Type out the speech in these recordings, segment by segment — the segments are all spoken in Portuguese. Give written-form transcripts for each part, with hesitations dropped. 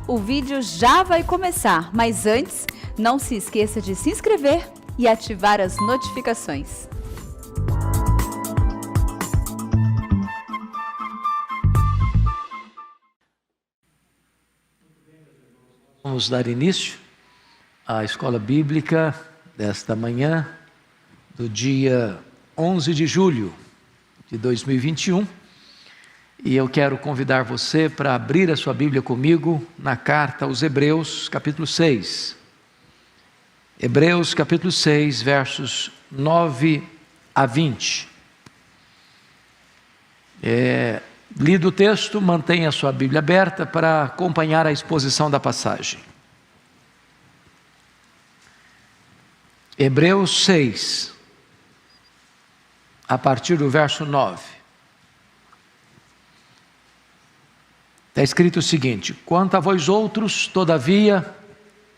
O vídeo já vai começar, mas antes, não se esqueça de se inscrever e ativar as notificações. Vamos dar início à escola bíblica desta manhã, do dia 11 de julho de 2021. E eu quero convidar você para abrir a sua Bíblia comigo na carta aos Hebreus, capítulo 6. Hebreus, capítulo 6, versos 9 a 20. Lido o texto, mantenha a sua Bíblia aberta para acompanhar a exposição da passagem. Hebreus 6, a partir do verso 9. Está escrito o seguinte: quanto a vós outros, todavia,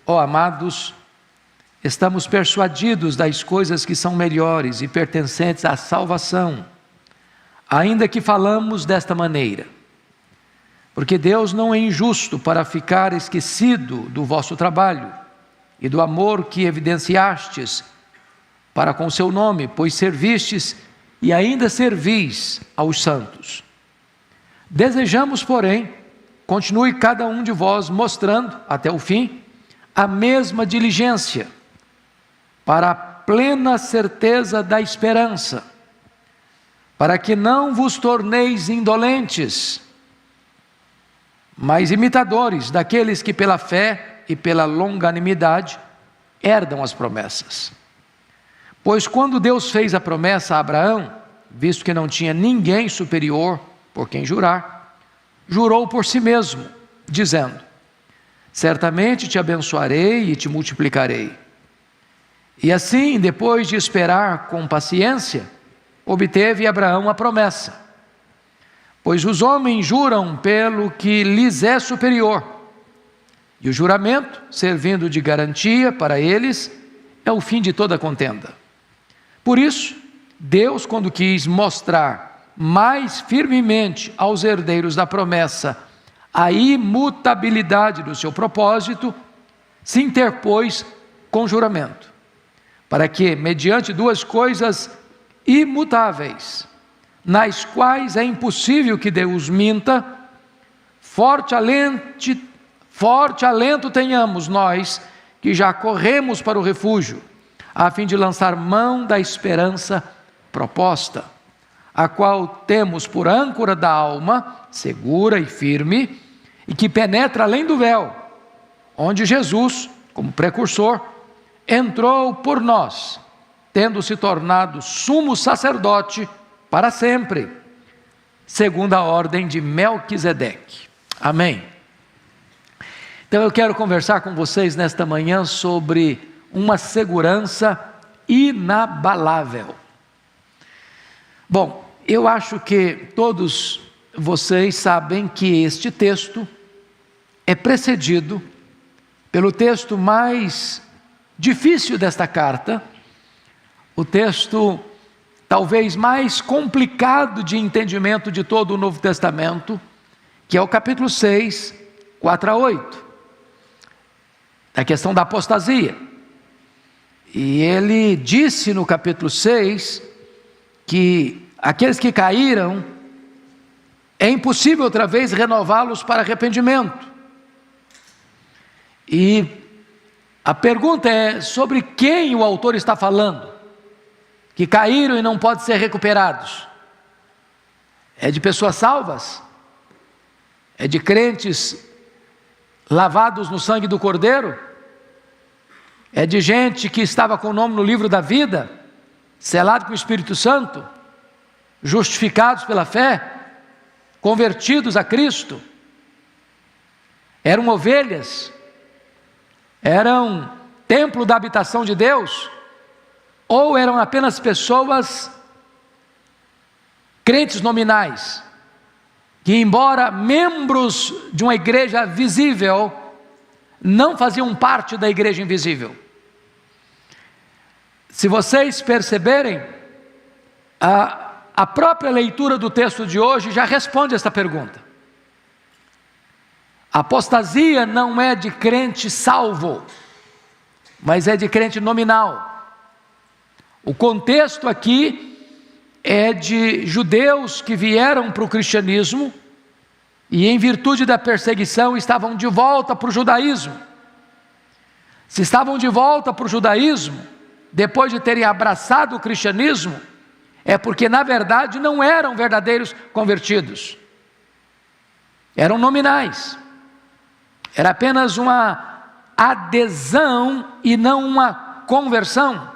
ó amados, estamos persuadidos das coisas que são melhores e pertencentes à salvação, ainda que falamos desta maneira, porque Deus não é injusto para ficar esquecido do vosso trabalho e do amor que evidenciastes para com seu nome, pois servistes e ainda servis aos santos. Desejamos, porém, continue cada um de vós mostrando, até o fim, a mesma diligência, para a plena certeza da esperança, para que não vos torneis indolentes, mas imitadores daqueles que pela fé e pela longanimidade herdam as promessas. Pois quando Deus fez a promessa a Abraão, visto que não tinha ninguém superior por quem jurar, jurou por si mesmo, dizendo: certamente te abençoarei e te multiplicarei. E assim, depois de esperar com paciência, obteve Abraão a promessa. Pois os homens juram pelo que lhes é superior, e o juramento, servindo de garantia para eles, é o fim de toda contenda. Por isso, Deus, quando quis mostrar mais firmemente aos herdeiros da promessa a imutabilidade do seu propósito, se interpôs com juramento, para que, mediante duas coisas imutáveis, nas quais é impossível que Deus minta, forte alento tenhamos nós, que já corremos para o refúgio, a fim de lançar mão da esperança proposta, a qual temos por âncora da alma, segura e firme, e que penetra além do véu, onde Jesus, como precursor, entrou por nós, tendo se tornado sumo sacerdote para sempre, segundo a ordem de Melquisedeque. Amém. Então eu quero conversar com vocês nesta manhã sobre uma segurança inabalável. Bom, eu acho que todos vocês sabem que este texto é precedido pelo texto mais difícil desta carta, o texto talvez mais complicado de entendimento de todo o Novo Testamento, que é o capítulo 6, 4 a 8, a questão da apostasia. E ele disse no capítulo 6 que aqueles que caíram, é impossível outra vez renová-los para arrependimento. E a pergunta é sobre quem o autor está falando, que caíram e não podem ser recuperados. É de pessoas salvas? É de crentes lavados no sangue do Cordeiro? É de gente que estava com o nome no livro da vida, selado com o Espírito Santo, justificados pela fé, convertidos a Cristo? Eram ovelhas? Eram templo da habitação de Deus? Ou eram apenas pessoas crentes nominais, que embora membros de uma igreja visível, não faziam parte da igreja invisível? Se vocês perceberem, a própria leitura do texto de hoje já responde esta pergunta. A apostasia não é de crente salvo, mas é de crente nominal. O contexto aqui é de judeus que vieram para o cristianismo e, em virtude da perseguição, estavam de volta para o judaísmo. Se estavam de volta para o judaísmo, depois de terem abraçado o cristianismo, é porque, na verdade, não eram verdadeiros convertidos. Eram nominais. Era apenas uma adesão e não uma conversão.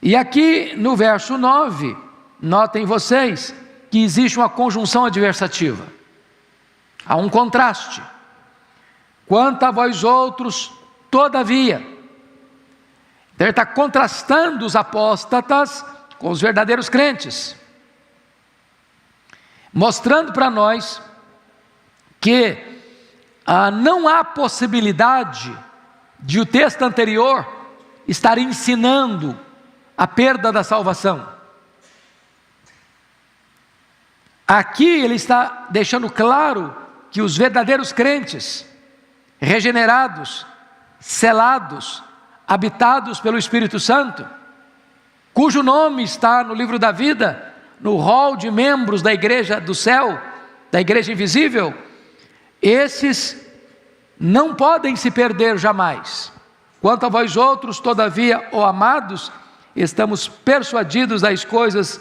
E aqui no verso 9, notem vocês que existe uma conjunção adversativa. Há um contraste. Quanto a vós outros, todavia. Então ele está contrastando os apóstatas com os verdadeiros crentes, mostrando para nós que não há possibilidade de o texto anterior estar ensinando a perda da salvação. Aqui ele está deixando claro que os verdadeiros crentes, regenerados, selados, habitados pelo Espírito Santo, cujo nome está no livro da vida, no rol de membros da igreja do céu, da igreja invisível, esses não podem se perder jamais. Quanto a vós outros, todavia, ó amados, estamos persuadidos das coisas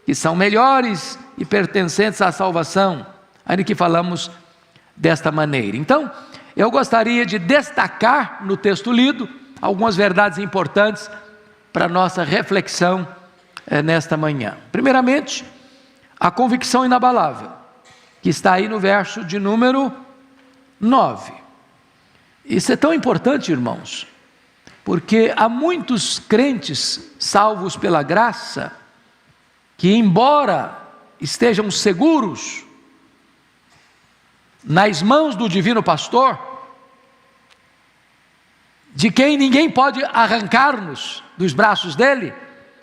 que são melhores e pertencentes à salvação, ainda que falamos desta maneira. Então, eu gostaria de destacar no texto lido algumas verdades importantes para a nossa reflexão nesta manhã. Primeiramente, a convicção inabalável, que está aí no verso de número 9. Isso é tão importante, irmãos, porque há muitos crentes salvos pela graça, que embora estejam seguros nas mãos do divino pastor, de quem ninguém pode arrancar-nos dos braços dele,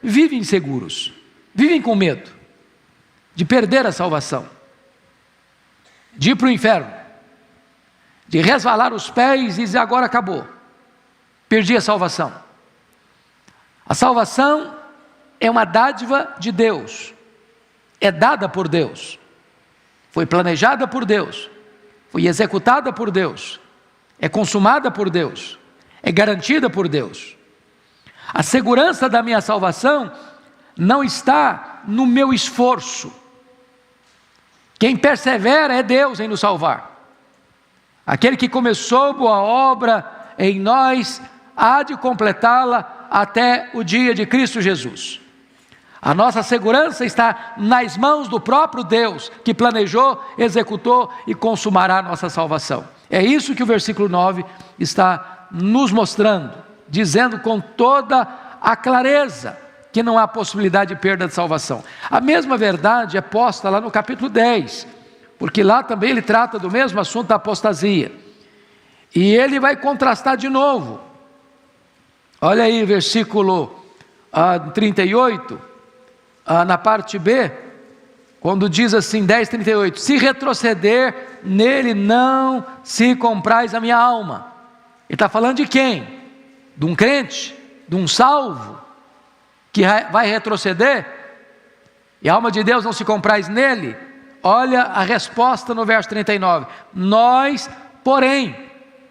vivem inseguros, vivem com medo de perder a salvação, de ir para o inferno, de resvalar os pés e dizer: agora acabou, perdi a salvação. A salvação é uma dádiva de Deus, é dada por Deus, foi planejada por Deus, foi executada por Deus, é consumada por Deus, é garantida por Deus. A segurança da minha salvação não está no meu esforço. Quem persevera é Deus em nos salvar. Aquele que começou boa obra em nós há de completá-la até o dia de Cristo Jesus. A nossa segurança está nas mãos do próprio Deus, que planejou, executou e consumará a nossa salvação. É isso que o versículo 9 está nos mostrando, dizendo com toda a clareza que não há possibilidade de perda de salvação. A mesma verdade é posta lá no capítulo 10, porque lá também ele trata do mesmo assunto da apostasia. E ele vai contrastar de novo. Olha aí, versículo 38, na parte B, quando diz assim, 10:38, se retroceder, nele não se comprais a minha alma. Ele está falando de quem? De um crente, de um salvo, que vai retroceder, e a alma de Deus não se comprais nele. Olha a resposta no verso 39, nós, porém,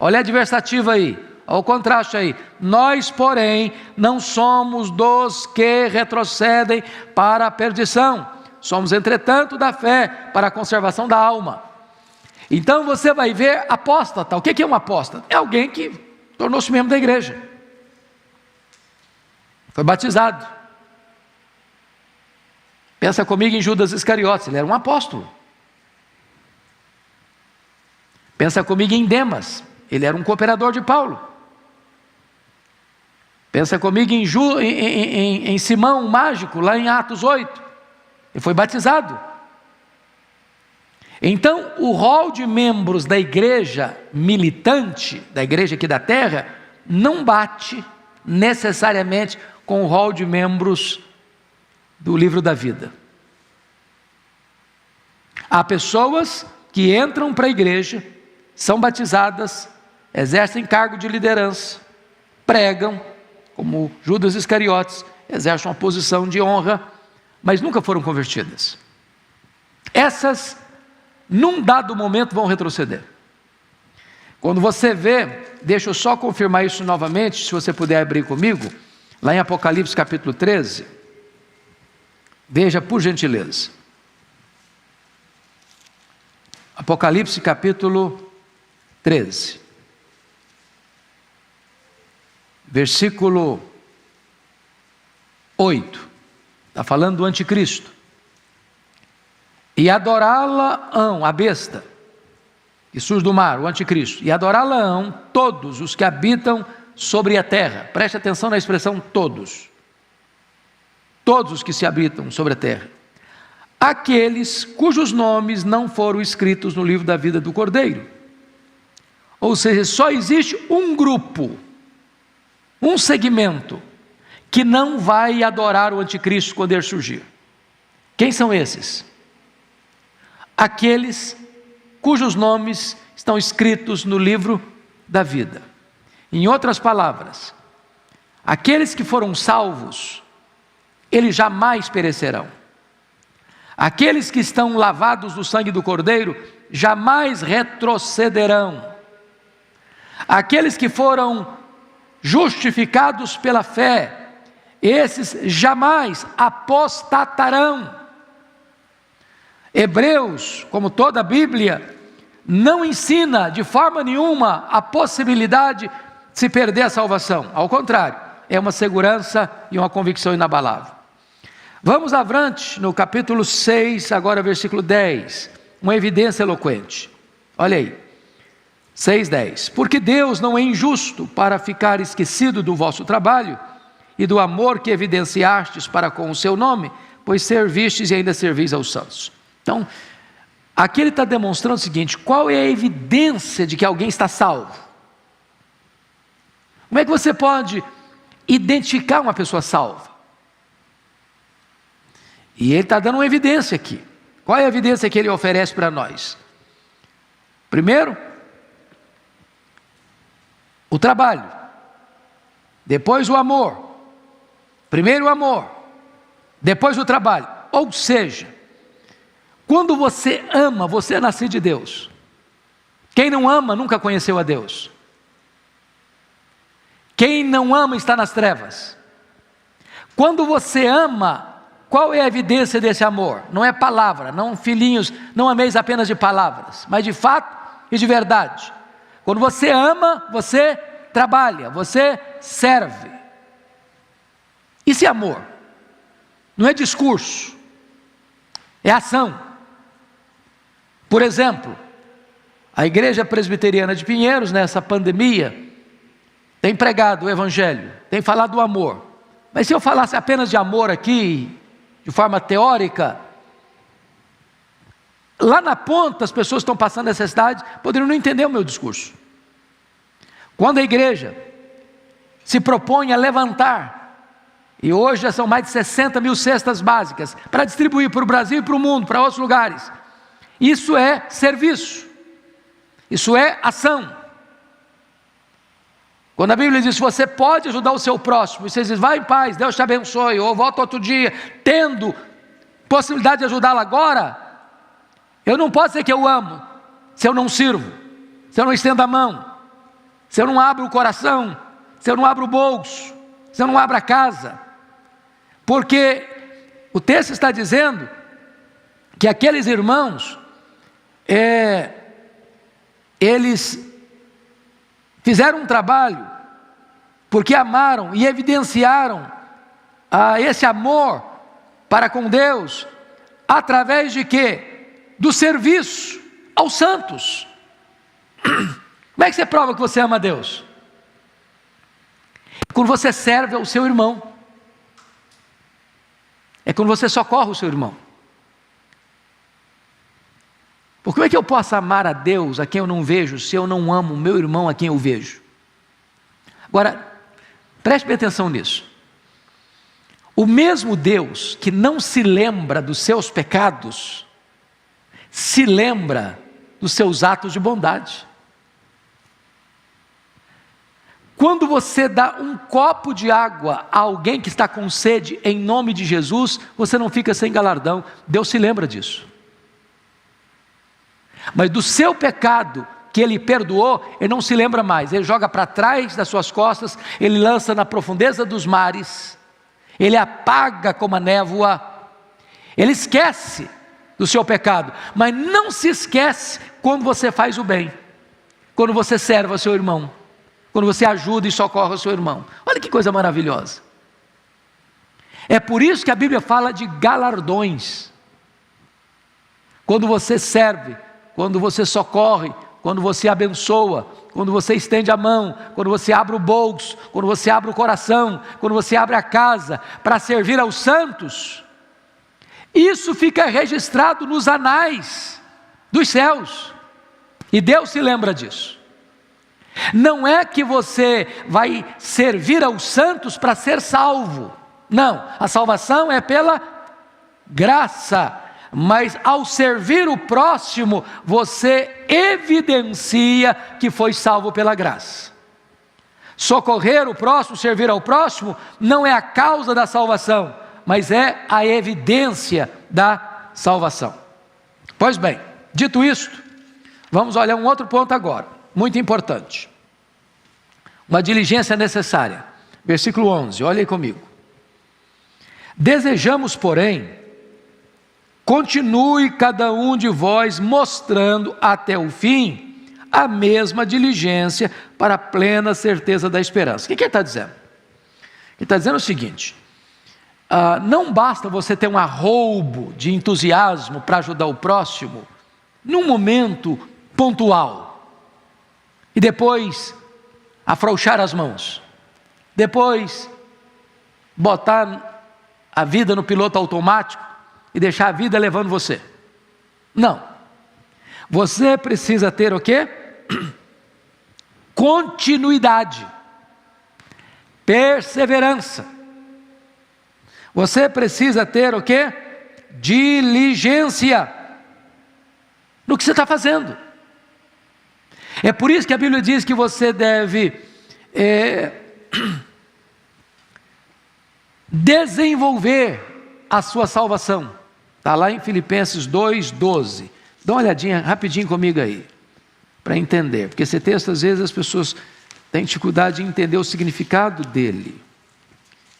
olha a adversativa aí, olha o contraste aí, nós, porém, não somos dos que retrocedem para a perdição, somos, entretanto, da fé para a conservação da alma. Então você vai ver apóstata. O que é um apóstata? É alguém que tornou-se membro da igreja, foi batizado. Pensa comigo em Judas Iscariotes, ele era um apóstolo. Pensa comigo em Demas, ele era um cooperador de Paulo. Pensa comigo em Simão, o mágico, lá em Atos 8, ele foi batizado. Então, o rol de membros da igreja militante, da igreja aqui da terra, não bate necessariamente com o rol de membros do livro da vida. Há pessoas que entram para a igreja são batizadas, exercem cargo de liderança, pregam, como Judas Iscariotes, exercem uma posição de honra, mas nunca foram convertidas. Essas, num dado momento, vão retroceder. Quando você vê, deixa eu só confirmar isso novamente, se você puder abrir comigo, lá em Apocalipse capítulo 13, veja por gentileza. Apocalipse capítulo 13, versículo 8, está falando do anticristo. E adorá-la-ão, a besta, que surge do mar, o anticristo, e adorá-la-ão todos os que habitam sobre a terra. Preste atenção na expressão todos. Todos os que se habitam sobre a terra. Aqueles cujos nomes não foram escritos no livro da vida do Cordeiro. Ou seja, só existe um grupo, um segmento, que não vai adorar o anticristo quando ele surgir. Quem são esses? Aqueles cujos nomes estão escritos no livro da vida. Em outras palavras, aqueles que foram salvos, eles jamais perecerão. Aqueles que estão lavados do sangue do Cordeiro, jamais retrocederão. Aqueles que foram justificados pela fé, esses jamais apostatarão. Hebreus, como toda a Bíblia, não ensina de forma nenhuma a possibilidade de se perder a salvação. Ao contrário, é uma segurança e uma convicção inabalável. Vamos avante no capítulo 6, agora versículo 10, uma evidência eloquente. Olha aí, 6:10. Porque Deus não é injusto para ficar esquecido do vosso trabalho e do amor que evidenciastes para com o seu nome, pois servistes e ainda servis aos santos. Então, aqui ele está demonstrando o seguinte: qual é a evidência de que alguém está salvo? Como é que você pode identificar uma pessoa salva? E ele está dando uma evidência aqui. Qual é a evidência que ele oferece para nós? Primeiro, o trabalho. Depois o amor. Primeiro o amor, depois o trabalho. Ou seja, quando você ama, você é nascido de Deus. Quem não ama nunca conheceu a Deus. Quem não ama está nas trevas. Quando você ama, qual é a evidência desse amor? Não é palavra, não filhinhos, não ameis apenas de palavras, mas de fato e de verdade. Quando você ama, você trabalha, você serve. Isso é amor, não é discurso, é ação. Por exemplo, a Igreja Presbiteriana de Pinheiros, nessa pandemia, tem pregado o Evangelho, tem falado do amor. Mas se eu falasse apenas de amor aqui, de forma teórica, lá na ponta as pessoas estão passando necessidade, poderiam não entender o meu discurso. Quando a igreja se propõe a levantar, e hoje já são mais de 60 mil cestas básicas, para distribuir para o Brasil e para o mundo, para outros lugares, isso é serviço, isso é ação. Quando a Bíblia diz, você pode ajudar o seu próximo, e você diz, vai em paz, Deus te abençoe, ou volta outro dia, tendo possibilidade de ajudá-lo agora, eu não posso dizer que eu amo, se eu não sirvo, se eu não estendo a mão, se eu não abro o coração, se eu não abro o bolso, se eu não abro a casa, porque o texto está dizendo que aqueles irmãos, eles fizeram um trabalho, porque amaram e evidenciaram esse amor para com Deus, através de quê? Do serviço aos santos. Como é que você prova que você ama a Deus? Quando você serve ao seu irmão, é quando você socorre o seu irmão. Porque como é que eu posso amar a Deus a quem eu não vejo, se eu não amo o meu irmão a quem eu vejo? Agora, preste bem atenção nisso. O mesmo Deus que não se lembra dos seus pecados, se lembra dos seus atos de bondade. Quando você dá um copo de água a alguém que está com sede, em nome de Jesus, você não fica sem galardão. Deus se lembra disso. Mas do seu pecado, que Ele perdoou, Ele não se lembra mais. Ele joga para trás das suas costas, Ele lança na profundeza dos mares, Ele apaga como a névoa, Ele esquece do seu pecado, mas não se esquece quando você faz o bem, quando você serve ao seu irmão, quando você ajuda e socorre o seu irmão. Olha que coisa maravilhosa. É por isso que a Bíblia fala de galardões. Quando você serve, quando você socorre, quando você abençoa, quando você estende a mão, quando você abre o bolso, quando você abre o coração, quando você abre a casa para servir aos santos, isso fica registrado nos anais dos céus, e Deus se lembra disso. Não é que você vai servir aos santos para ser salvo, não, a salvação é pela graça, mas ao servir o próximo, você evidencia que foi salvo pela graça. Socorrer o próximo, servir ao próximo, não é a causa da salvação, mas é a evidência da salvação. Pois bem, dito isto, vamos olhar um outro ponto agora, muito importante. Uma diligência necessária. Versículo 11, olha aí comigo. Desejamos, porém, continue cada um de vós mostrando até o fim a mesma diligência para a plena certeza da esperança. O que ele está dizendo? Ele está dizendo o seguinte: não basta você ter um arroubo de entusiasmo para ajudar o próximo num momento pontual e depois afrouxar as mãos, depois botar a vida no piloto automático e deixar a vida levando você. Não. Você precisa ter o quê? Continuidade, perseverança. Você precisa ter o quê? Diligência no que você está fazendo. É por isso que a Bíblia diz que você deve desenvolver a sua salvação. Está lá em Filipenses 2:12. Dá uma olhadinha rapidinho comigo aí, para entender, porque esse texto às vezes as pessoas têm dificuldade de entender o significado dele.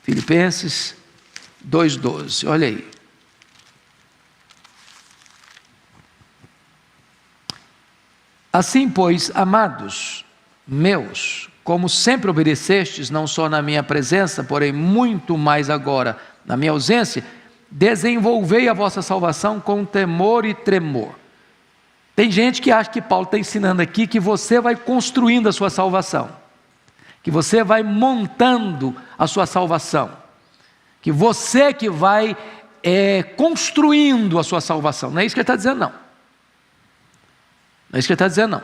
Filipenses 2:12, olha aí. Assim, pois, amados meus, como sempre obedecestes, não só na minha presença, porém muito mais agora na minha ausência, desenvolvei a vossa salvação com temor e tremor. Tem gente que acha que Paulo está ensinando aqui que você vai construindo a sua salvação, que você vai montando a sua salvação, que você que vai construindo a sua salvação. Não é isso que ele está dizendo, não. Não é isso que ele está dizendo, não.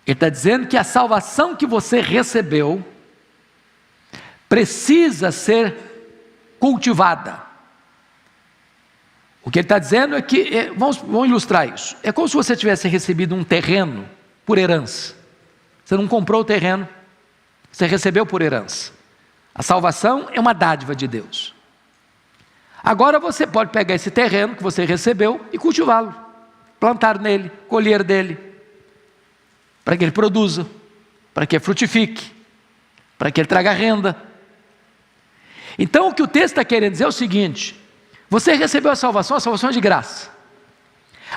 Ele está dizendo que a salvação que você recebeu precisa ser cultivada. O que ele está dizendo é que, vamos ilustrar isso, é como se você tivesse recebido um terreno por herança. Você não comprou o terreno, você recebeu por herança. A salvação é uma dádiva de Deus. Agora você pode pegar esse terreno que você recebeu e cultivá-lo, plantar nele, colher dele, para que ele produza, para que ele frutifique, para que ele traga renda. Então o que o texto está querendo dizer é o seguinte: você recebeu a salvação é de graça,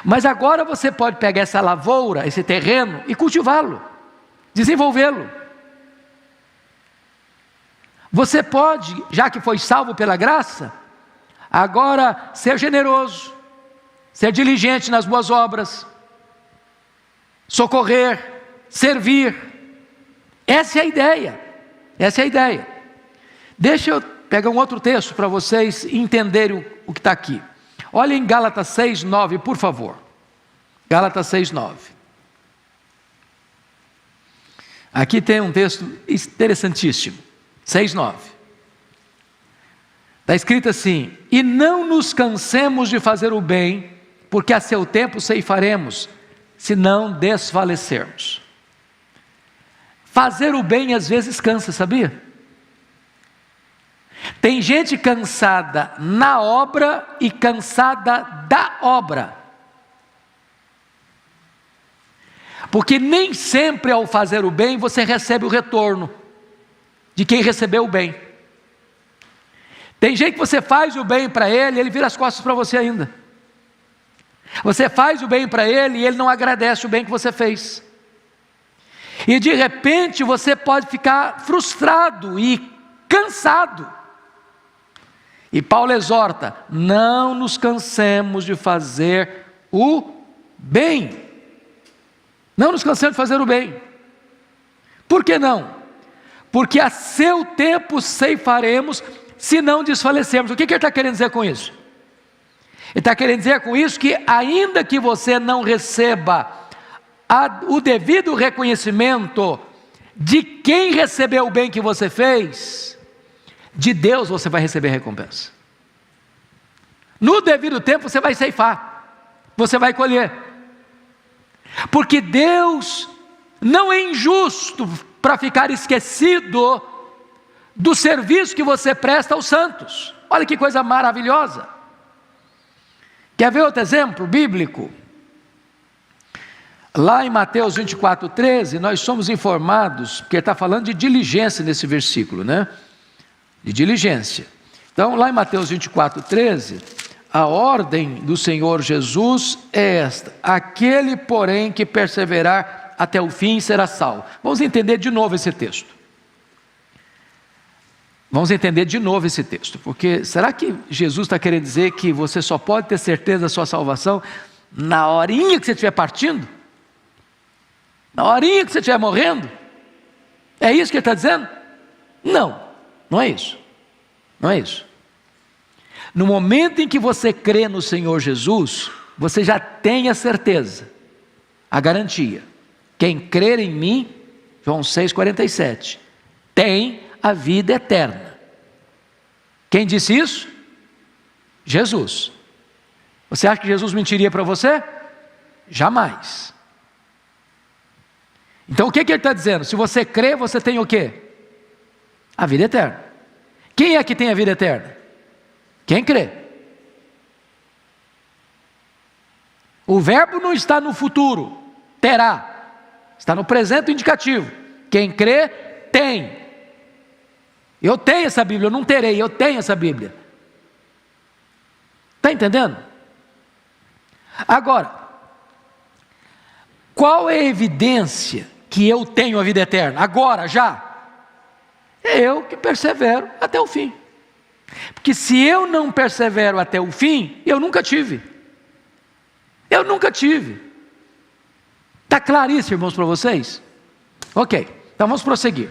mas agora você pode pegar essa lavoura, esse terreno e cultivá-lo, desenvolvê-lo. Você pode, já que foi salvo pela graça, agora ser generoso, ser diligente nas boas obras, socorrer, servir. Essa é a ideia, essa é a ideia. Deixa eu pegar um outro texto para vocês entenderem o que está aqui. Olha em Gálatas 6:9, por favor. Gálatas 6:9. Aqui tem um texto interessantíssimo. 6:9. Está escrito assim: e não nos cansemos de fazer o bem, porque a seu tempo ceifaremos, se não desfalecermos. fazer o bem às vezes cansa, sabia? Tem gente cansada na obra e cansada da obra. Porque nem sempre ao fazer o bem você recebe o retorno de quem recebeu o bem. Tem gente que você faz o bem para ele e ele vira as costas para você ainda. Você faz o bem para ele e ele não agradece o bem que você fez. E de repente você pode ficar frustrado e cansado. E Paulo exorta: não nos cansemos de fazer o bem. Não nos cansemos de fazer o bem. Por que não? Porque a seu tempo ceifaremos, se não desfalecermos. O que ele está querendo dizer com isso? Ele está querendo dizer com isso que ainda que você não receba o devido reconhecimento de quem recebeu o bem que você fez, de Deus você vai receber recompensa. No devido tempo você vai ceifar, você vai colher. Porque Deus não é injusto para ficar esquecido do serviço que você presta aos santos. Olha que coisa maravilhosa. Quer ver outro exemplo bíblico? Lá em Mateus 24:13, nós somos informados, porque está falando de diligência nesse versículo, né? De diligência. Então, lá em Mateus 24:13, a ordem do Senhor Jesus é esta: aquele, porém, que perseverar até o fim será salvo. Vamos entender de novo esse texto. Vamos entender de novo esse texto, porque será que Jesus está querendo dizer que você só pode ter certeza da sua salvação na horinha que você estiver partindo? Na horinha que você estiver morrendo? É isso que ele está dizendo? Não, não é isso. Não é isso. No momento em que você crê no Senhor Jesus, você já tem a certeza, a garantia. Quem crer em mim, João 6,47, tem a vida eterna. Quem disse isso? Jesus. Você acha que Jesus mentiria para você? Jamais. Então o que ele está dizendo? Se você crê, você tem o quê? A vida eterna. Quem é que tem a vida eterna? Quem crê. O verbo não está no futuro, terá. Está no presente indicativo. Quem crê, tem. Eu tenho essa Bíblia, eu não terei, eu tenho essa Bíblia. Está entendendo? Agora, qual é a evidência que eu tenho a vida eterna? Agora, já. É eu que persevero até o fim. Porque se eu não persevero até o fim, eu nunca tive. Eu nunca tive. Está claríssimo, irmãos, para vocês? Ok, então vamos prosseguir.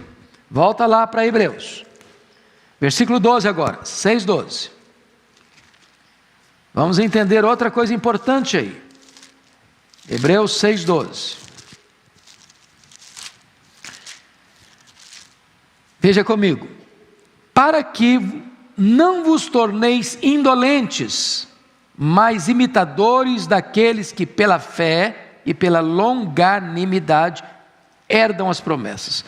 Volta lá para Hebreus. Versículo 12 agora, 6:12. Vamos entender outra coisa importante aí. Hebreus 6:12. Veja comigo. Para que não vos torneis indolentes, mas imitadores daqueles que pela fé e pela longanimidade herdam as promessas.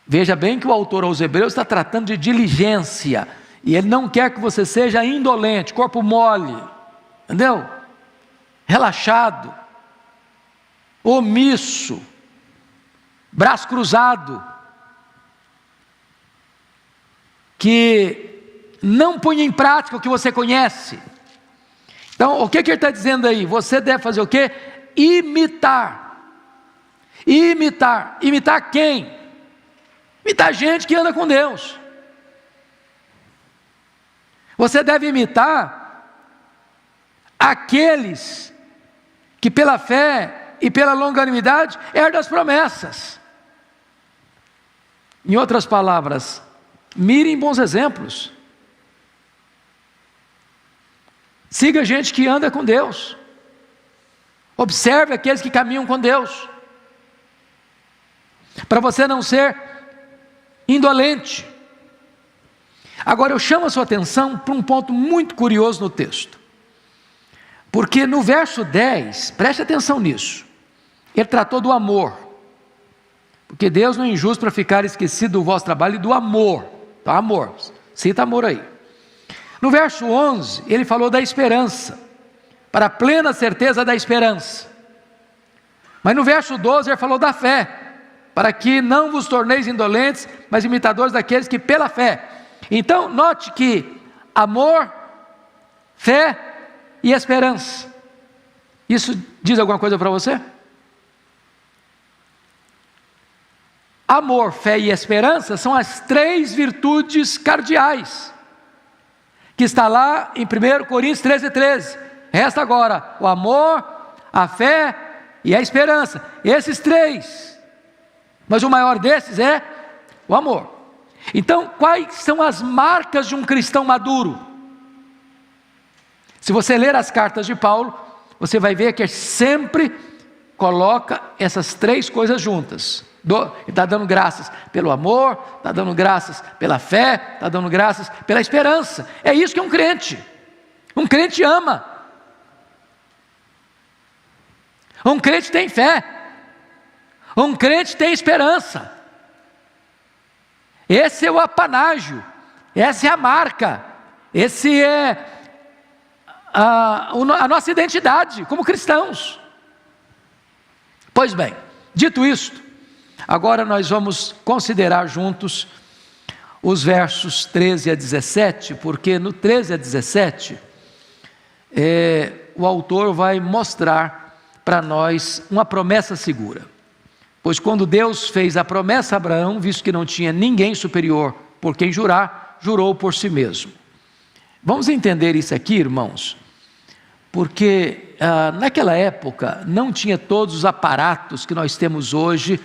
Veja bem que o autor aos Hebreus está tratando de diligência, e ele não quer que você seja indolente, corpo mole, entendeu? Relaxado, omisso, braço cruzado, que não põe em prática o que você conhece. Então, o que ele está dizendo aí? Você deve fazer o quê? Imitar. Imitar. Imitar quem? Imitar gente que anda com Deus. Você deve imitar aqueles que pela fé e pela longanimidade herdam as promessas. Em outras palavras, mirem bons exemplos. Siga gente que anda com Deus. Observe aqueles que caminham com Deus. Para você não ser indolente. Agora eu chamo a sua atenção para um ponto muito curioso no texto. Porque no verso 10, preste atenção nisso. Ele tratou do amor. Porque Deus não é injusto para ficar esquecido do vosso trabalho e do amor. Então, amor, cita amor aí. No verso 11, ele falou da esperança, para a plena certeza da esperança. Mas no verso 12 ele falou da fé, para que não vos torneis indolentes, mas imitadores daqueles que pela fé. Então, note que amor, fé e esperança. Isso diz alguma coisa para você? Amor, fé e esperança são as 3 virtudes cardeais, que está lá em 1 Coríntios 13:13. Resta agora o amor, a fé e a esperança. Esses 3. Mas o maior desses é o amor. Então, quais são as marcas de um cristão maduro? Se você ler as cartas de Paulo, você vai ver que ele sempre coloca essas 3 coisas juntas. Ele está dando graças pelo amor, está dando graças pela fé, está dando graças pela esperança. É isso que é um crente. Um crente ama. Um crente tem fé. Um crente tem esperança. Esse é o apanágio. Essa é a marca. Esse é a nossa identidade como cristãos. Pois bem, dito isto, agora nós vamos considerar juntos os versos 13 a 17, porque no 13 a 17, o autor vai mostrar para nós uma promessa segura. Pois quando Deus fez a promessa a Abraão, visto que não tinha ninguém superior por quem jurar, jurou por si mesmo. Vamos entender isso aqui, irmãos, porque naquela época não tinha todos os aparatos que nós temos hoje,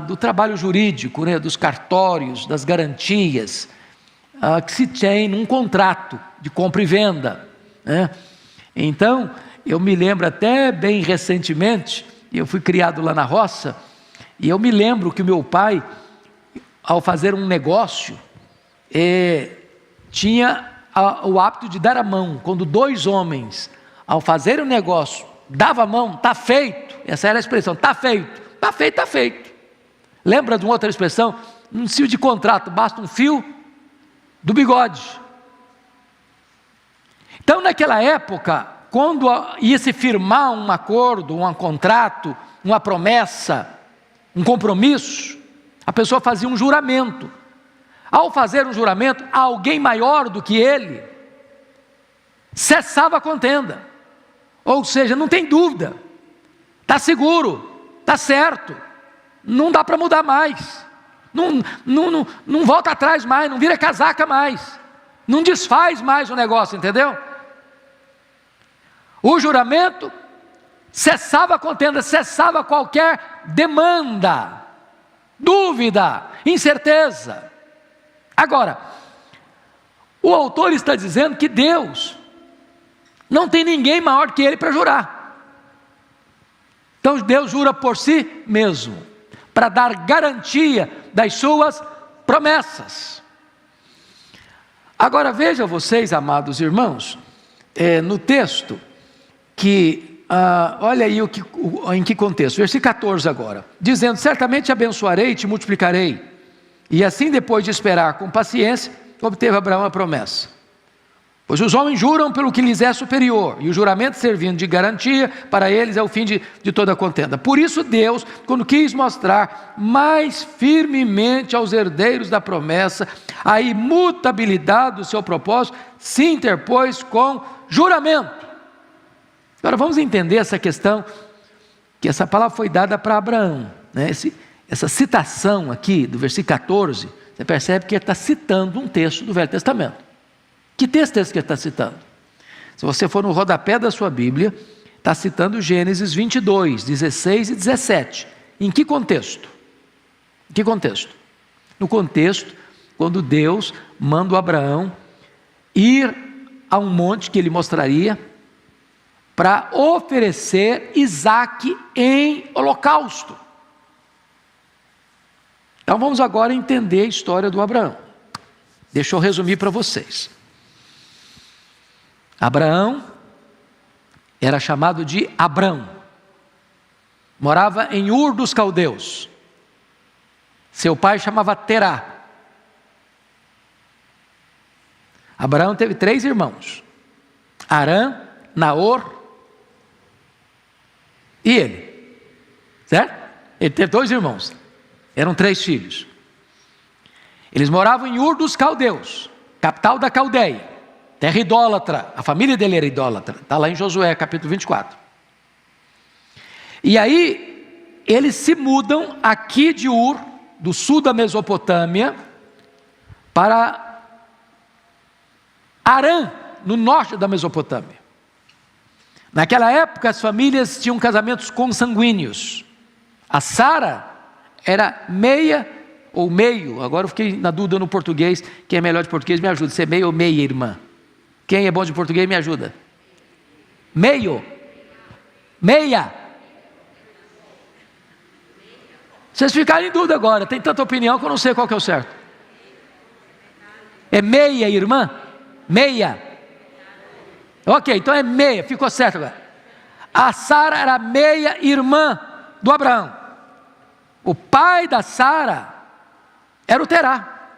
do trabalho jurídico, né, dos cartórios, das garantias, que se tem num contrato de compra e venda, né? Então, eu me lembro até bem recentemente, eu fui criado lá na roça, e eu me lembro que o meu pai, ao fazer um negócio, tinha o hábito de dar a mão. Quando 2 homens, ao fazer um negócio, davam a mão, está feito, essa era a expressão, está feito, está feito, está feito. Lembra de uma outra expressão? Um fio de contrato, basta um fio do bigode. Então naquela época, quando ia se firmar um acordo, um contrato, uma promessa, um compromisso, a pessoa fazia um juramento. Ao fazer um juramento, alguém maior do que ele cessava a contenda. Ou seja, não tem dúvida, está seguro, está certo, não dá para mudar mais, não volta atrás mais, não vira casaca mais, não desfaz mais o negócio, entendeu? O juramento cessava a contenda, cessava qualquer demanda, dúvida, incerteza. Agora, o autor está dizendo que Deus não tem ninguém maior que Ele para jurar. Então Deus jura por si mesmo, para dar garantia das suas promessas. Agora veja vocês, amados irmãos, no texto, que, olha aí em que contexto, versículo 14 agora, dizendo: certamente te abençoarei e te multiplicarei, e assim depois de esperar com paciência, obteve Abraão a promessa. Pois os homens juram pelo que lhes é superior, e o juramento servindo de garantia, para eles é o fim de toda a contenda. Por isso Deus, quando quis mostrar mais firmemente aos herdeiros da promessa a imutabilidade do seu propósito, se interpôs com juramento. Agora vamos entender essa questão, que essa palavra foi dada para Abraão, né? Essa citação aqui do versículo 14, você percebe que ele está citando um texto do Velho Testamento. Que texto é esse que ele está citando? Se você for no rodapé da sua Bíblia, está citando Gênesis 22, 16 e 17. Em que contexto? Em que contexto? No contexto, quando Deus manda o Abraão ir a um monte que ele mostraria, para oferecer Isaque em holocausto. Então vamos agora entender a história do Abraão. Deixa eu resumir para vocês. Abraão era chamado de Abrão, morava em Ur dos Caldeus, Seu pai chamava Terá. Abraão teve 3 irmãos: Arã, Naor e ele. Certo? Ele teve 2 irmãos. Eram 3 filhos. Eles moravam em Ur dos Caldeus, capital da Caldeia, terra idólatra. A família dele era idólatra. Está lá em Josué, capítulo 24. E aí, eles se mudam aqui de Ur, do sul da Mesopotâmia, para Harã, no norte da Mesopotâmia. Naquela época, as famílias tinham casamentos consanguíneos. A Sara era meia ou meio, agora eu fiquei na dúvida no português, quem é melhor de português me ajuda, se é meio ou meia irmã. Quem é bom de português me ajuda. Meio. Meia. Vocês ficaram em dúvida agora, tem tanta opinião que eu não sei qual que é o certo. É meia irmã? Meia. Ok, então é meia, ficou certo agora. A Sara era meia irmã do Abraão. O pai da Sara era o Terá,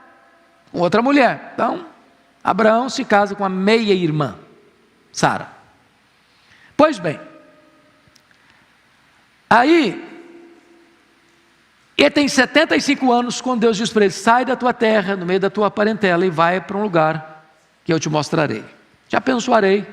com outra mulher. Então, Abraão se casa com a meia irmã, Sara. Pois bem, aí, ele tem 75 anos quando Deus diz para ele: sai da tua terra, no meio da tua parentela, e vai para um lugar que eu te mostrarei. Te abençoarei,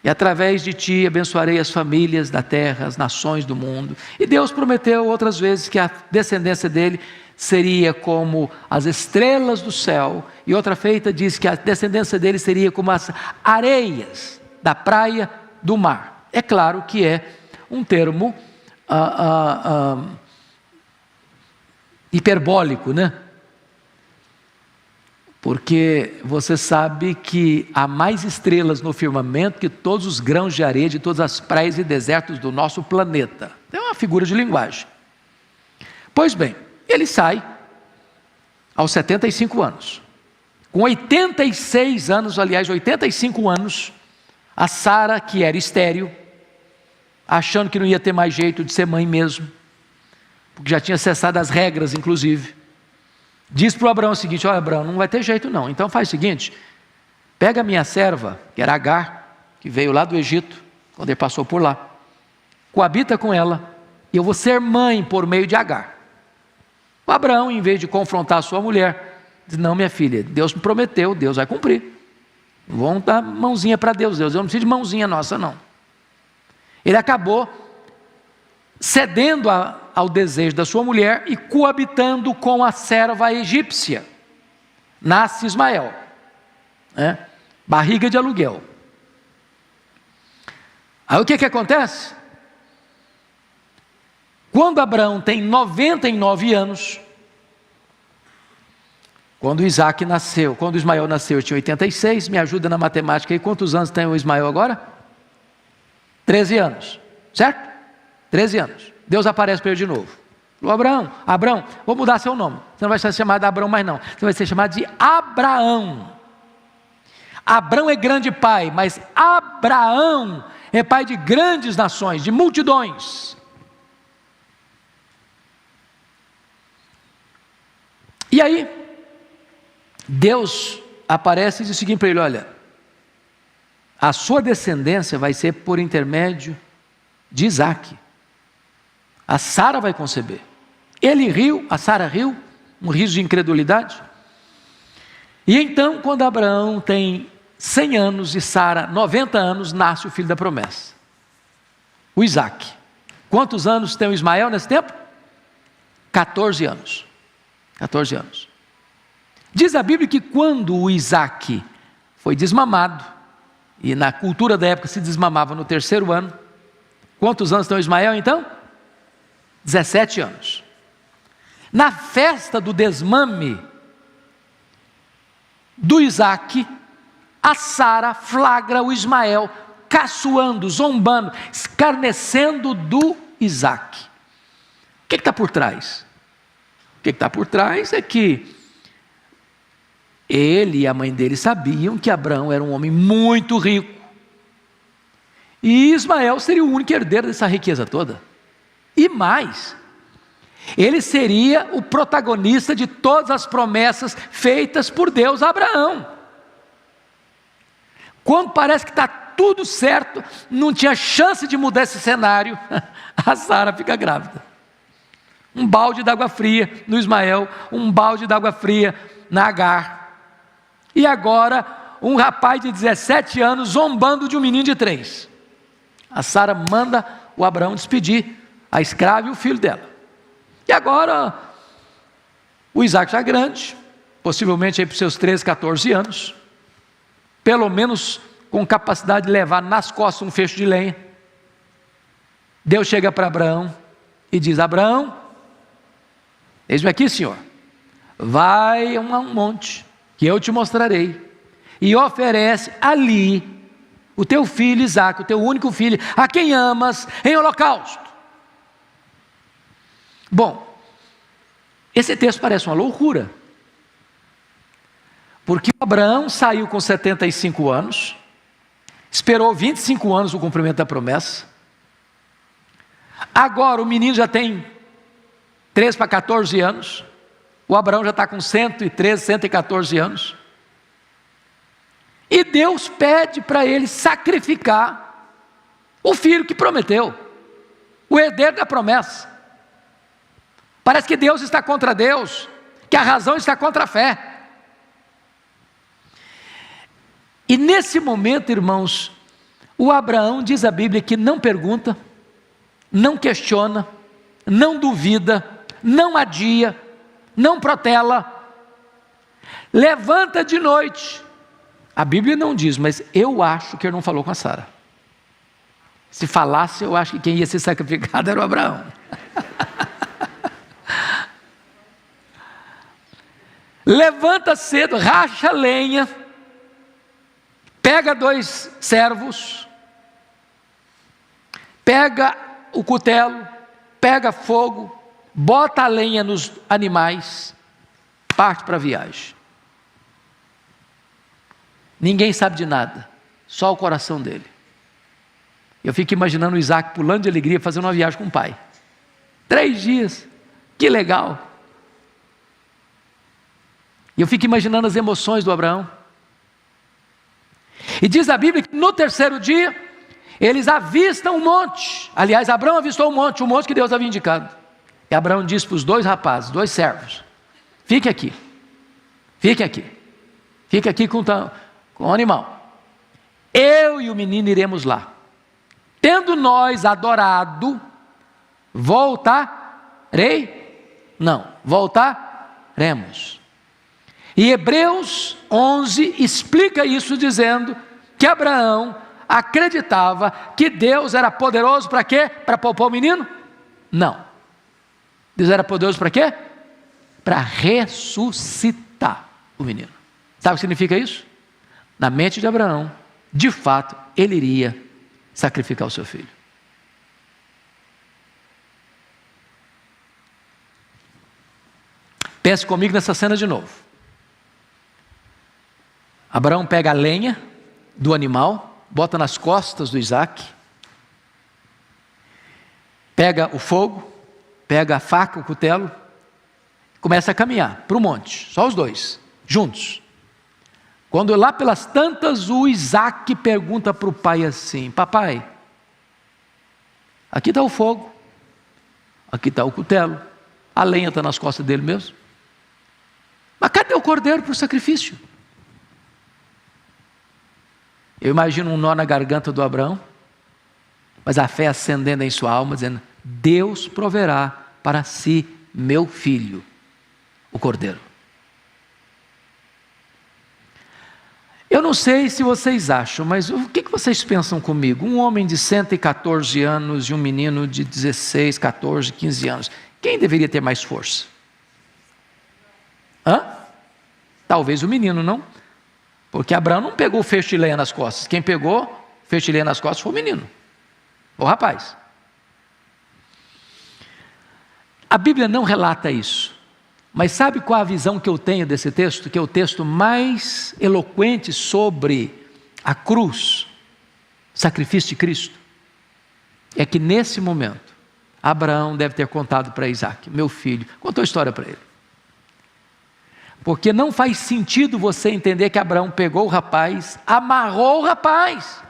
e através de ti abençoarei as famílias da terra, as nações do mundo. E Deus prometeu outras vezes que a descendência dele seria como as estrelas do céu, e outra feita diz que a descendência dele seria como as areias da praia do mar. É claro que é um termo hiperbólico, né? Porque você sabe que há mais estrelas no firmamento que todos os grãos de areia de todas as praias e desertos do nosso planeta. É uma figura de linguagem. Pois bem, ele sai aos 75 anos. Com 86 anos, aliás, 85 anos, a Sara, que era estéril, achando que não ia ter mais jeito de ser mãe mesmo, porque já tinha cessado as regras, inclusive, diz para o Abraão o seguinte: olha, Abraão, não vai ter jeito não, então faz o seguinte, pega a minha serva, que era Agar, que veio lá do Egito, quando ele passou por lá, coabita com ela, e eu vou ser mãe por meio de Agar. O Abraão, em vez de confrontar a sua mulher, diz: não, minha filha, Deus me prometeu, Deus vai cumprir, vamos dar mãozinha para Deus, eu não preciso de mãozinha nossa não. Ele acabou cedendo ao desejo da sua mulher e coabitando com a serva egípcia. Nasce Ismael, né? Barriga de aluguel. Aí o que acontece? Quando Abraão tem 99 anos, quando Isaac nasceu, quando Ismael nasceu, eu tinha 86, me ajuda na matemática aí, quantos anos tem o Ismael agora? 13 anos, certo? 13 anos. Deus aparece para ele de novo. Abraão, vou mudar seu nome. Você não vai ser chamado de Abraão mais não. Você vai ser chamado de Abraão. Abraão é grande pai, mas Abraão é pai de grandes nações, de multidões. E aí, Deus aparece e diz o seguinte para ele: olha, a sua descendência vai ser por intermédio de Isaac. A Sara vai conceber. Ele riu, a Sara riu, um riso de incredulidade. E então, quando Abraão tem 100 anos e Sara 90 anos, nasce o filho da promessa, o Isaac. Quantos anos tem o Ismael nesse tempo? 14 anos. 14 anos. Diz a Bíblia que quando o Isaac foi desmamado, e na cultura da época se desmamava no 3º ano, quantos anos tem o Ismael então? 17 anos. Na festa do desmame do Isaac, a Sara flagra o Ismael caçoando, zombando, escarnecendo do Isaac. O que está por trás? O que está por trás é que ele e a mãe dele sabiam que Abraão era um homem muito rico, e Ismael seria o único herdeiro dessa riqueza toda. E mais, Ele seria o protagonista de todas as promessas feitas por Deus a Abraão. Quando parece que está tudo certo, não tinha chance de mudar esse cenário, a Sara fica grávida. Um balde d'água fria no Ismael, um balde d'água fria na Agar. E agora, um rapaz de 17 anos zombando de um menino de 3. A Sara manda o Abraão despedir a escrava e o filho dela. E agora, o Isaac já grande, possivelmente aí para os seus 13, 14 anos, pelo menos com capacidade de levar nas costas um feixe de lenha. Deus chega para Abraão e diz: Abraão, eis-me aqui, Senhor, vai a um monte que eu te mostrarei, e oferece ali o teu filho Isaque, o teu único filho, a quem amas, em holocausto. Bom, esse texto parece uma loucura, porque Abraão saiu com 75 anos, esperou 25 anos o cumprimento da promessa, agora o menino já tem 13 para 14 anos, o Abraão já está com 113, 114 anos, e Deus pede para ele sacrificar o filho que prometeu, o herdeiro da promessa. Parece que Deus está contra Deus, que a razão está contra a fé. E nesse momento, irmãos, o Abraão, diz a Bíblia, que não pergunta, não questiona, não duvida, não adia, não protela, levanta de noite. A Bíblia não diz, mas eu acho que ele não falou com a Sara. Se falasse, eu acho que quem ia ser sacrificado era o Abraão. Levanta cedo, racha lenha, pega 2 servos, pega o cutelo, pega fogo, bota a lenha nos animais, parte para a viagem. Ninguém sabe de nada, só o coração dele. Eu fico imaginando o Isaac pulando de alegria, fazendo uma viagem com o pai. 3 dias, que legal. E eu fico imaginando as emoções do Abraão. E diz a Bíblia que no 3º dia, eles avistam um monte. Aliás, Abraão avistou um monte que Deus havia indicado. E Abraão disse para os 2 rapazes, 2 servos: fique aqui, fique aqui, fique aqui com o animal. Eu e o menino iremos lá. Tendo nós adorado, voltaremos. E Hebreus 11 explica isso dizendo que Abraão acreditava que Deus era poderoso para quê? Para poupar o menino? Não. Deus era poderoso para quê? Para ressuscitar o menino. Sabe o que significa isso? Na mente de Abraão, de fato, ele iria sacrificar o seu filho. Pense comigo nessa cena de novo. Abraão pega a lenha do animal, bota nas costas do Isaque, pega o fogo, pega a faca, o cutelo, começa a caminhar para o monte, só os 2, juntos. Quando lá pelas tantas, o Isaque pergunta para o pai assim: papai, aqui está o fogo, aqui está o cutelo, a lenha está nas costas dele mesmo, mas cadê o cordeiro para o sacrifício? Eu imagino um nó na garganta do Abraão, mas a fé acendendo em sua alma, dizendo: Deus proverá para si meu filho, o cordeiro. Eu não sei se vocês acham, mas o que vocês pensam comigo? Um homem de 114 anos e um menino de 16, 14, 15 anos. Quem deveria ter mais força? Talvez o menino, não? Porque Abraão não pegou o feixe de lenha nas costas. Quem pegou o feixe de lenha nas costas foi o menino, o rapaz. A Bíblia não relata isso. Mas sabe qual a visão que eu tenho desse texto? Que é o texto mais eloquente sobre a cruz, sacrifício de Cristo. É que nesse momento, Abraão deve ter contado para Isaac, meu filho, contou a história para ele. Porque não faz sentido você entender que Abraão pegou o rapaz, amarrou o rapaz.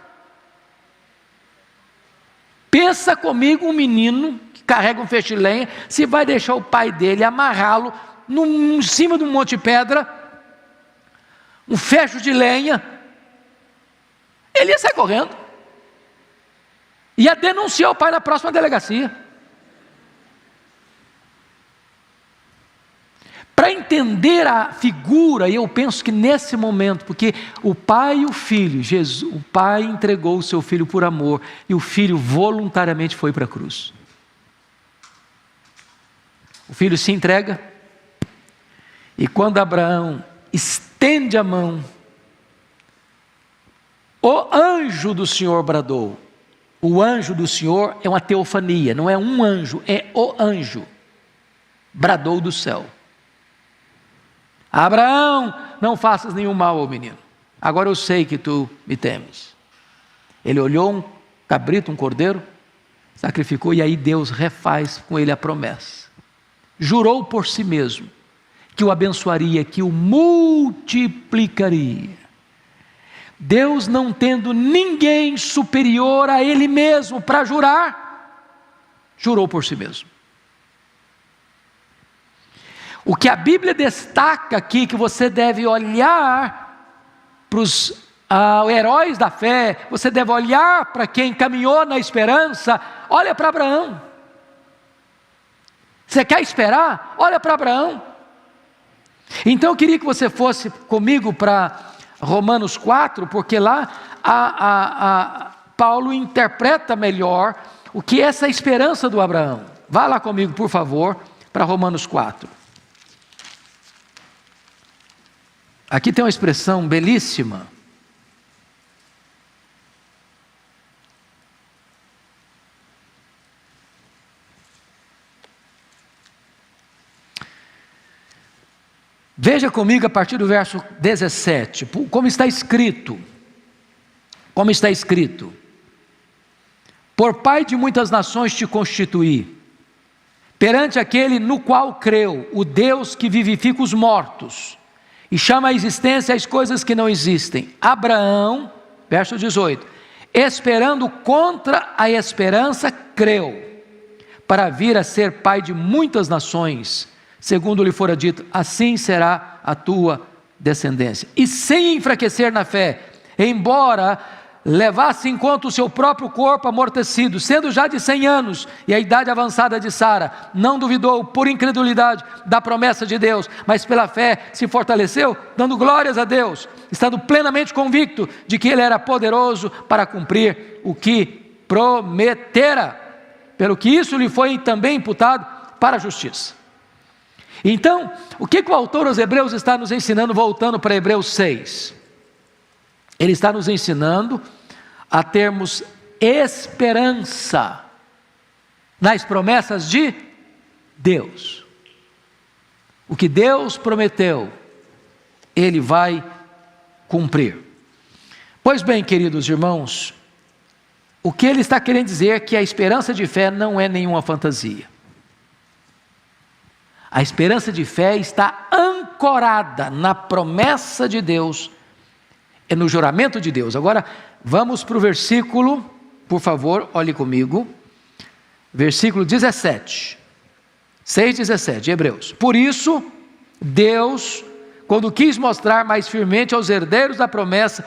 Pensa comigo um menino que carrega um feixe de lenha, se vai deixar o pai dele amarrá-lo em cima de um monte de pedra, um fecho de lenha, ele ia sair correndo, ia denunciar o pai na próxima delegacia. Para entender a figura, e eu penso que nesse momento, porque o pai e o filho, o pai entregou o seu filho por amor, e o filho voluntariamente foi para a cruz. O filho se entrega, e quando Abraão estende a mão, o anjo do Senhor bradou. O anjo do Senhor é uma teofania, não é um anjo, é o anjo. Bradou do céu: Abraão, não faças nenhum mal ao menino. Agora eu sei que tu me temes. Ele olhou um cabrito, um cordeiro, sacrificou, e aí Deus refaz com ele a promessa. Jurou por si mesmo que o abençoaria, que o multiplicaria. Deus, não tendo ninguém superior a ele mesmo para jurar, jurou por si mesmo. O que a Bíblia destaca aqui, que você deve olhar para os heróis da fé, você deve olhar para quem caminhou na esperança, olha para Abraão. Você quer esperar? Olha para Abraão. Então eu queria que você fosse comigo para Romanos 4, porque lá Paulo interpreta melhor o que é essa esperança do Abraão. Vá lá comigo, por favor, para Romanos 4. Aqui tem uma expressão belíssima. Veja comigo a partir do verso 17, como está escrito. Como está escrito: por pai de muitas nações te constituí, perante aquele no qual creu, o Deus que vivifica os mortos e chama à existência as coisas que não existem. Abraão, verso 18, esperando contra a esperança, creu, para vir a ser pai de muitas nações, segundo lhe fora dito, assim será a tua descendência. E sem enfraquecer na fé, embora levasse em conta o seu próprio corpo amortecido, sendo já de 100 anos, e a idade avançada de Sara, não duvidou por incredulidade da promessa de Deus, mas pela fé se fortaleceu, dando glórias a Deus, estando plenamente convicto de que Ele era poderoso para cumprir o que prometera, pelo que isso lhe foi também imputado para a justiça. Então, o que o autor aos Hebreus está nos ensinando, voltando para Hebreus 6? Ele está nos ensinando a termos esperança nas promessas de Deus. O que Deus prometeu, Ele vai cumprir. Pois bem, queridos irmãos, o que ele está querendo dizer é que a esperança de fé não é nenhuma fantasia. A esperança de fé está ancorada na promessa de Deus, é no juramento de Deus. Agora, vamos para o versículo, por favor, olhe comigo, versículo 17, 6,17 de Hebreus. Por isso, Deus, quando quis mostrar mais firmemente aos herdeiros da promessa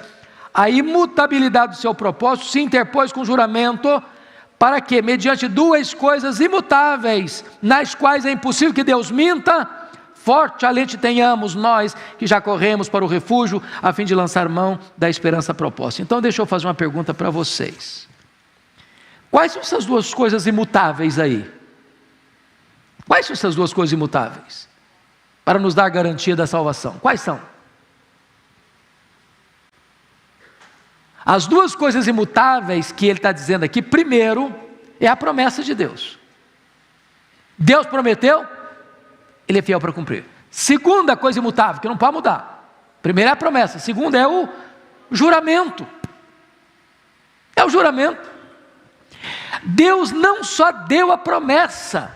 a imutabilidade do seu propósito, se interpôs com juramento, para que, mediante duas coisas imutáveis, nas quais é impossível que Deus minta, forte alento tenhamos nós que já corremos para o refúgio, a fim de lançar mão da esperança proposta. Então deixa eu fazer uma pergunta para vocês. Quais são essas duas coisas imutáveis aí? Quais são essas duas coisas imutáveis? Para nos dar garantia da salvação. Quais são? As duas coisas imutáveis que ele está dizendo aqui, primeiro, é a promessa de Deus. Deus prometeu, Ele é fiel para cumprir. Segunda coisa imutável, que não pode mudar. Primeira é a promessa, segunda é o juramento. É o juramento. Deus não só deu a promessa,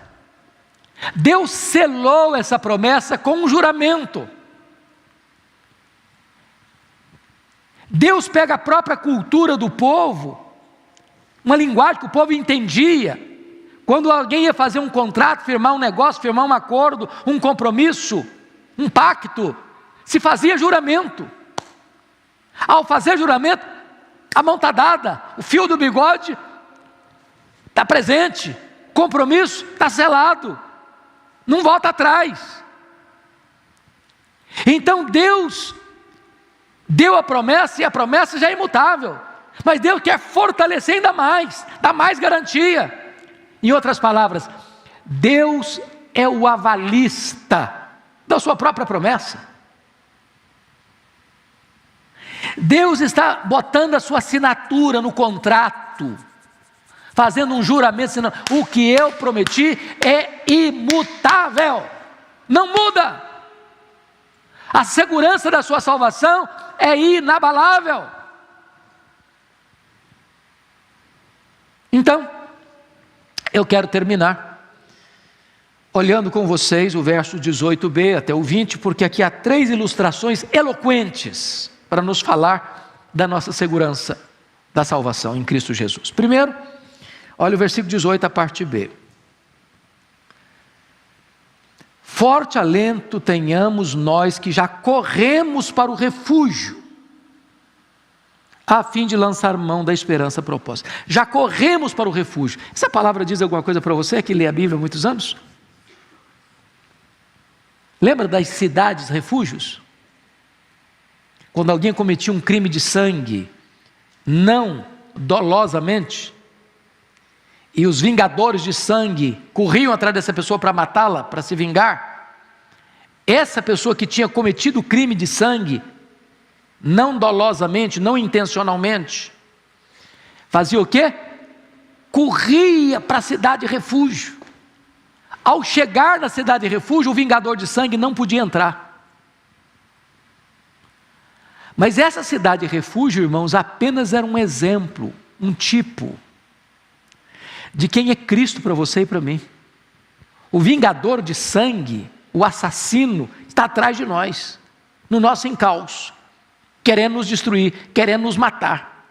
Deus selou essa promessa com um juramento. Deus pega a própria cultura do povo, uma linguagem que o povo entendia. Quando alguém ia fazer um contrato, firmar um negócio, firmar um acordo, um compromisso, um pacto, se fazia juramento. Ao fazer juramento, a mão está dada, o fio do bigode está presente, compromisso está selado, não volta atrás. Então Deus deu a promessa, e a promessa já é imutável, mas Deus quer fortalecer ainda mais, dar mais garantia. Em outras palavras, Deus é o avalista da sua própria promessa. Deus está botando a sua assinatura no contrato, fazendo um juramento, dizendo: o que eu prometi é imutável, não muda. A segurança da sua salvação é inabalável. Então, eu quero terminar olhando com vocês o verso 18b até o 20, porque aqui há 3 ilustrações eloquentes para nos falar da nossa segurança da salvação em Cristo Jesus. Primeiro, olha o versículo 18, a parte B. Forte alento tenhamos nós que já corremos para o refúgio, a fim de lançar mão da esperança proposta. Já corremos para o refúgio. Essa palavra diz alguma coisa para você que lê a Bíblia há muitos anos? Lembra das cidades refúgios? Quando alguém cometia um crime de sangue, não dolosamente, e os vingadores de sangue corriam atrás dessa pessoa para matá-la, para se vingar, essa pessoa que tinha cometido o crime de sangue, não dolosamente, não intencionalmente, fazia o quê? Corria para a cidade de refúgio. Ao chegar na cidade de refúgio, o vingador de sangue não podia entrar. Mas essa cidade de refúgio, irmãos, apenas era um exemplo, um tipo de quem é Cristo para você e para mim. O vingador de sangue, o assassino, está atrás de nós, no nosso encalço, querendo nos destruir, querendo nos matar.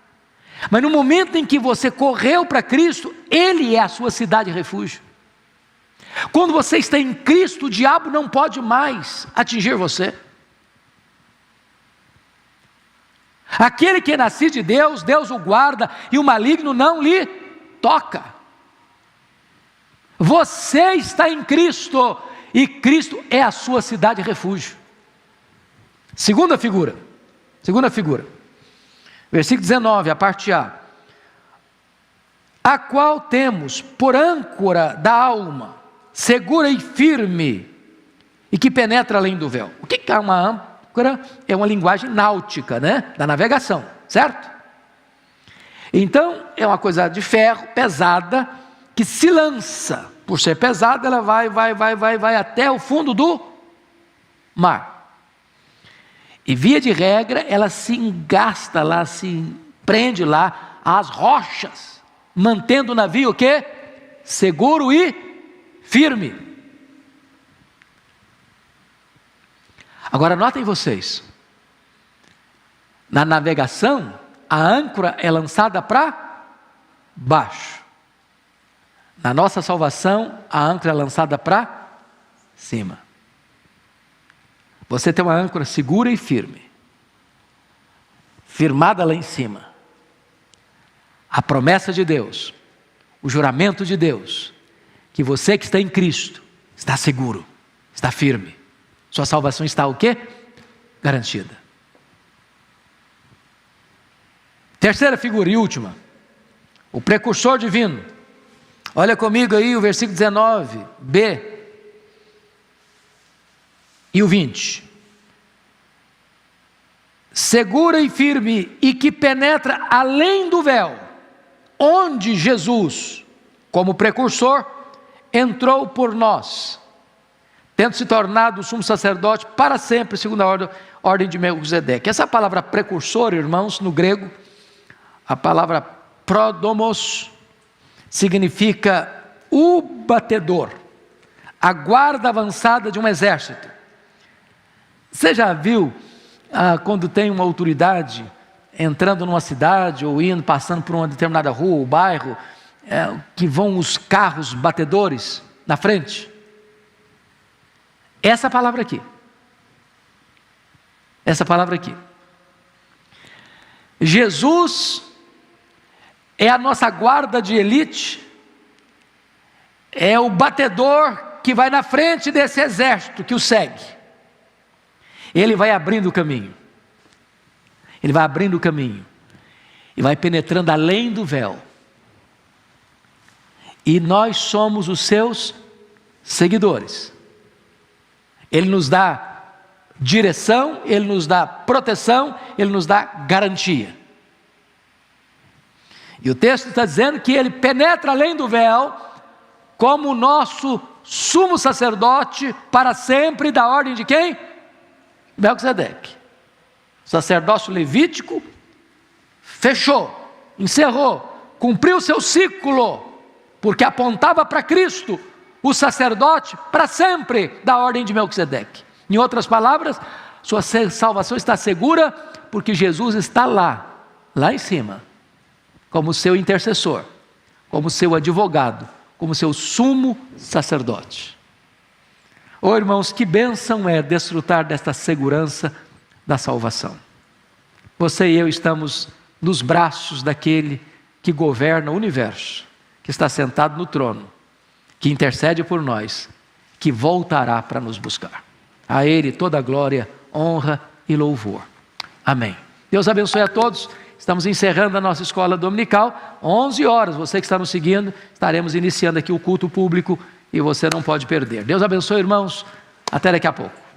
Mas no momento em que você correu para Cristo, Ele é a sua cidade de refúgio. Quando você está em Cristo, o diabo não pode mais atingir você. Aquele que é nascido de Deus, Deus o guarda, e o maligno não lhe toca. Você está em Cristo, e Cristo é a sua cidade de refúgio. Segunda figura, versículo 19, a parte A. A qual temos por âncora da alma, segura e firme, e que penetra além do véu. O que é uma âncora? É uma linguagem náutica, né? Da navegação, certo? Então, é uma coisa de ferro, pesada, que se lança. Por ser pesada, ela vai até o fundo do mar. E via de regra, ela se engasta lá, se prende lá às rochas, mantendo o navio o quê? Seguro e firme. Agora notem vocês, na navegação, a âncora é lançada para baixo. Na nossa salvação, a âncora é lançada para cima. Você tem uma âncora segura e firme, firmada lá em cima. A promessa de Deus, o juramento de Deus, que você que está em Cristo, está seguro, está firme. Sua salvação está o quê? Garantida. Terceira figura e última, o precursor divino. Olha comigo aí o versículo 19b e o 20. Segura e firme, e que penetra além do véu, onde Jesus, como precursor, entrou por nós, tendo se tornado sumo sacerdote para sempre, segundo a ordem de Melquisedeque. Essa palavra precursor, irmãos, no grego, a palavra prodomos, significa o batedor, a guarda avançada de um exército. Você já viu quando tem uma autoridade entrando numa cidade ou passando por uma determinada rua ou bairro, que vão os carros batedores na frente? Essa palavra aqui. Essa palavra aqui. Jesus é a nossa guarda de elite, é o batedor que vai na frente desse exército que o segue. Ele vai abrindo o caminho. Ele vai abrindo o caminho e vai penetrando além do véu. E nós somos os seus seguidores. Ele nos dá direção, Ele nos dá proteção, Ele nos dá garantia. E o texto está dizendo que Ele penetra além do véu, como o nosso sumo sacerdote para sempre, da ordem de quem? Melquisedeque. O sacerdócio levítico fechou, encerrou, cumpriu seu ciclo, porque apontava para Cristo, o sacerdote para sempre, da ordem de Melquisedeque. Em outras palavras, sua salvação está segura, porque Jesus está lá em cima, como seu intercessor, como seu advogado, como seu sumo sacerdote. Oh, irmãos, que bênção é desfrutar desta segurança da salvação. Você e eu estamos nos braços daquele que governa o universo, que está sentado no trono, que intercede por nós, que voltará para nos buscar. A Ele toda a glória, honra e louvor. Amém. Deus abençoe a todos. Estamos encerrando a nossa escola dominical, 11 horas, você que está nos seguindo, estaremos iniciando aqui o culto público e você não pode perder. Deus abençoe, irmãos, até daqui a pouco.